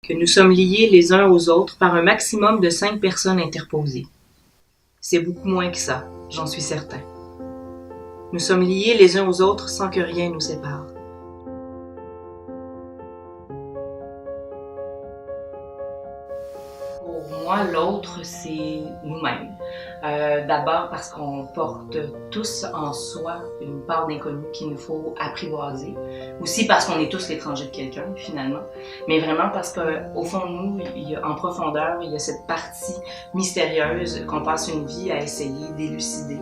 que nous sommes liés les uns aux autres par un maximum de 5 personnes interposées. C'est beaucoup moins que ça, j'en suis certain. Nous sommes liés les uns aux autres sans que rien nous sépare. Pour moi, l'autre, c'est nous-mêmes. D'abord parce qu'on porte tous en soi une part d'inconnu qu'il nous faut apprivoiser. Aussi parce qu'on est tous l'étranger de quelqu'un, finalement. Mais vraiment parce qu'au fond de nous, en profondeur, il y a cette partie mystérieuse qu'on passe une vie à essayer d'élucider.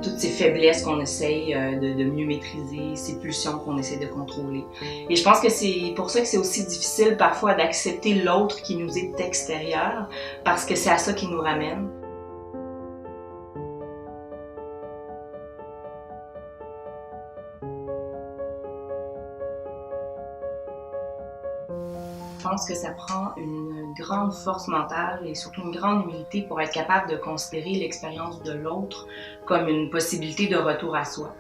Toutes ces faiblesses qu'on essaye de mieux maîtriser, ces pulsions qu'on essaie de contrôler. Et je pense que c'est pour ça que c'est aussi difficile parfois d'accepter l'autre qui nous est extérieur, parce que c'est à ça qui nous ramène. Je pense que ça prend une grande force mentale et surtout une grande humilité pour être capable de considérer l'expérience de l'autre comme une possibilité de retour à soi.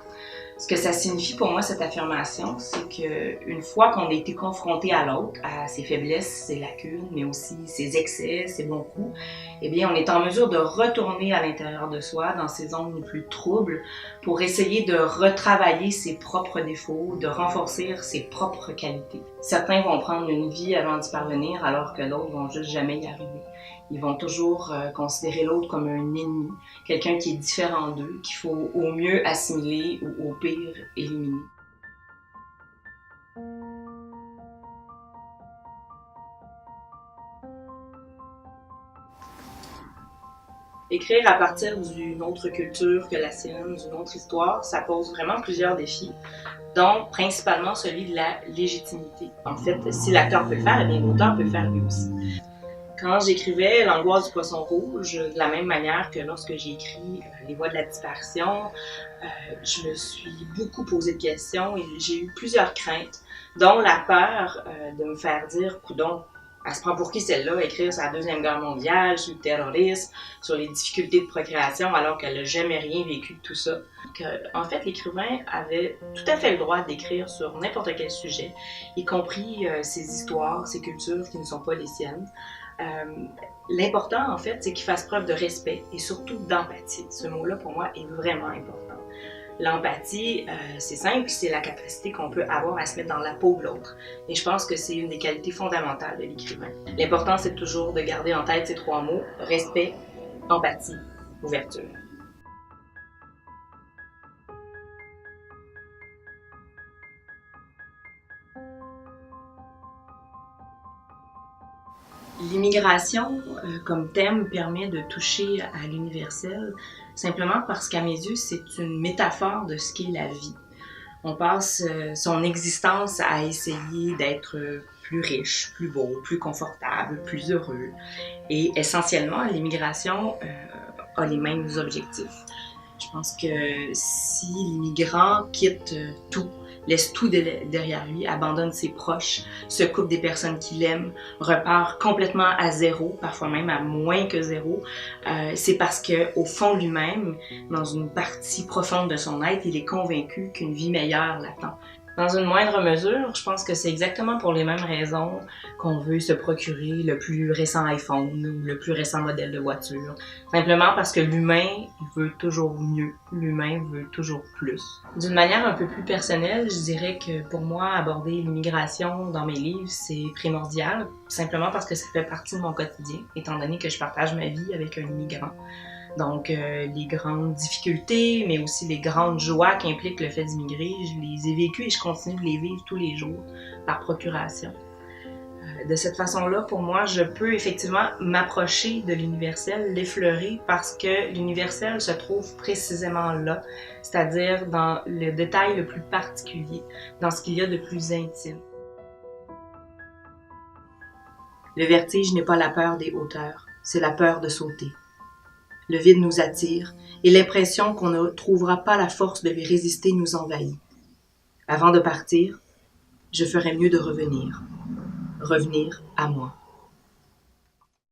Ce que ça signifie pour moi, cette affirmation, c'est qu'une fois qu'on a été confronté à l'autre, à ses faiblesses, ses lacunes, mais aussi ses excès, ses bons coups, eh bien, on est en mesure de retourner à l'intérieur de soi, dans ses zones les plus troubles, pour essayer de retravailler ses propres défauts, de renforcer ses propres qualités. Certains vont prendre une vie avant d'y parvenir, alors que d'autres vont juste jamais y arriver. Ils vont toujours considérer l'autre comme un ennemi, quelqu'un qui est différent d'eux, qu'il faut au mieux assimiler ou au pire éliminer. Écrire à partir d'une autre culture que la sienne, d'une autre histoire, ça pose vraiment plusieurs défis, dont principalement celui de la légitimité. En fait, si l'acteur peut le faire, eh bien l'auteur peut le faire lui aussi. Quand j'écrivais L'angoisse du poisson rouge, de la même manière que lorsque j'ai écrit Les voies de la disparition, je me suis beaucoup posé de questions et j'ai eu plusieurs craintes, dont la peur de me faire dire « Coudon, elle se prend pour qui celle-là, écrire sur la Deuxième Guerre mondiale, sur le terrorisme, sur les difficultés de procréation, alors qu'elle n'a jamais rien vécu de tout ça. » En fait, l'écrivain avait tout à fait le droit d'écrire sur n'importe quel sujet, y compris ses histoires, ses cultures qui ne sont pas les siennes. L'important, en fait, c'est qu'il fasse preuve de respect et surtout d'empathie. Ce mot-là, pour moi, est vraiment important. L'empathie, c'est simple, c'est la capacité qu'on peut avoir à se mettre dans la peau de l'autre. Et je pense que c'est une des qualités fondamentales de l'écrivain. L'important, c'est toujours de garder en tête ces 3 mots, respect, empathie, ouverture. L'immigration, comme thème, permet de toucher à l'universel, simplement parce qu'à mes yeux, c'est une métaphore de ce qu'est la vie. On passe son existence à essayer d'être plus riche, plus beau, plus confortable, plus heureux. Et essentiellement, l'immigration a les mêmes objectifs. Je pense que si l'immigrant quitte tout, laisse tout derrière lui, abandonne ses proches, se coupe des personnes qu'il aime, repart complètement à zéro, parfois même à moins que zéro, c'est parce qu'au fond de lui-même, dans une partie profonde de son être, il est convaincu qu'une vie meilleure l'attend. Dans une moindre mesure, je pense que c'est exactement pour les mêmes raisons qu'on veut se procurer le plus récent iPhone ou le plus récent modèle de voiture. Simplement parce que l'humain veut toujours mieux, l'humain veut toujours plus. D'une manière un peu plus personnelle, je dirais que pour moi, aborder l'immigration dans mes livres, c'est primordial, simplement parce que ça fait partie de mon quotidien, étant donné que je partage ma vie avec un immigrant. Donc, les grandes difficultés, mais aussi les grandes joies qu'implique le fait d'immigrer, je les ai vécues et je continue de les vivre tous les jours par procuration. De cette façon-là, pour moi, je peux effectivement m'approcher de l'universel, l'effleurer, parce que l'universel se trouve précisément là, c'est-à-dire dans le détail le plus particulier, dans ce qu'il y a de plus intime. Le vertige n'est pas la peur des hauteurs, c'est la peur de sauter. Le vide nous attire et l'impression qu'on ne trouvera pas la force de lui résister nous envahit. Avant de partir, je ferais mieux de revenir à moi.